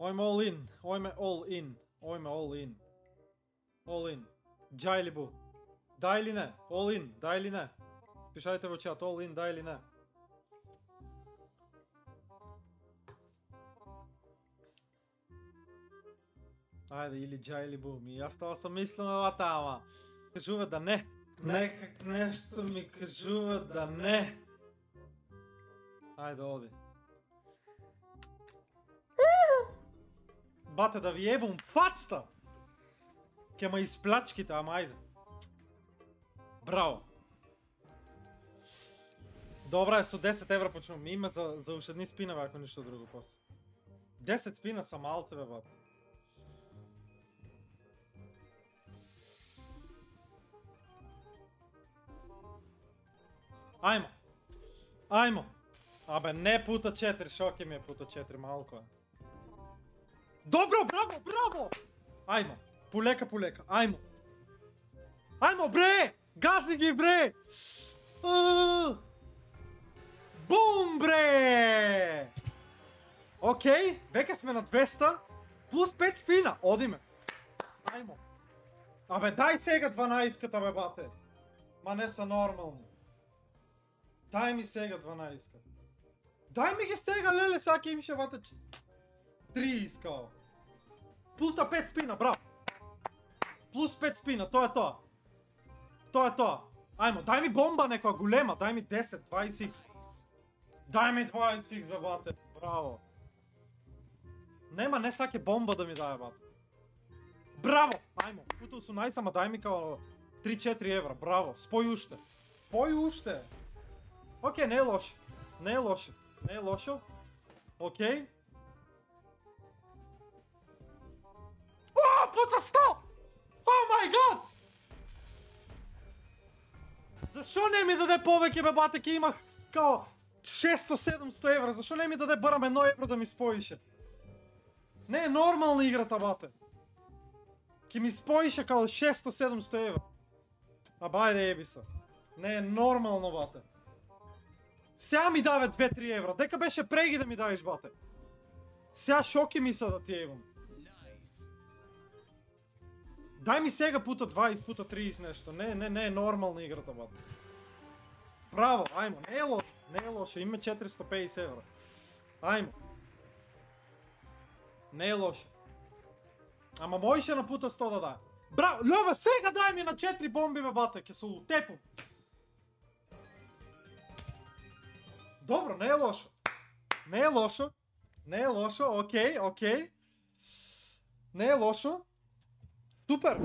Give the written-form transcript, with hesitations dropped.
Ojme all in, ojme all in, ojme all in. All in. Джай ли бу? Да или не? All in, да или не? Пишайте в чат, all in, да или не? Айде, или джай или бу. Аз това съм мислил елата, ама. Кажува да не. Некак нещо ми кажува да не. Айде, оди. Бате, да ви ебам фацата! Ке ма изплячките, ама айде. Браво. Добре, со 10 евра почнем. Има за уши едни спина, ако нищо друго после. 10 спина са малце, бе, бате. Ajmo. Ajmo. Абе, не пута 4, шоке ми е пута 4, малко е. Добро, браво, браво! Ajmo. Полека, полека, ajmo. Ajmo, бре! Гази ги, бре! Бум, бре! Окей, века сме на 200. Плюс 5 спина, одиме. Ajmo. Абе, дай сега 12-ката, бе, бате. Ма не са нормални. Дай ми сега 12. Дай ми ги стега, леле, саки им ще вата 3 искал. Плута 5 спина, браво. Плюс 5 спина, то е тоа. То е тоа. Ajmo, дай ми бомба некоја голема, дай ми 10, 20. Дай ми 20, бе, бате. Браво. Нема, не саке бомба да ми даде, бате. Браво! Ajmo, пута 18, ама дай ми као 3-4 евра, браво. Спој уште. Спој уште. Окей, не е лошо. Не е лошо. Не е лошо. Окей. О, пута 100! О май гад! Зашо не ми даде повеќе, бе, бате, ке имах као 600-700 евра? Зашо не ми даде барам 1 евро да ми споише? Не е нормална играта, бате. Ке ми споише као 600-700 евра. А бајде еби се. Не е нормално, бате. Сега ми даве 2-3 евра. Дека беше преги да ми давиш, бате. Сега шоки ми са да ти ебам. Дай ми сега пута 20, пута 30 нещо. Не е нормална играта, бате. Браво, ajmo. Не е лошо. Не е лошо. Има 450 евра. Ajmo. Не е лошо. Ама можеше на пута 100 да дай. Браво, Лёва, сега дай ми на 4 бомби, бе, бате. Ке се утепам. Добро, не е лошо. Не е лошо. Не е лошо, окей, окей. Не е лошо. Супер!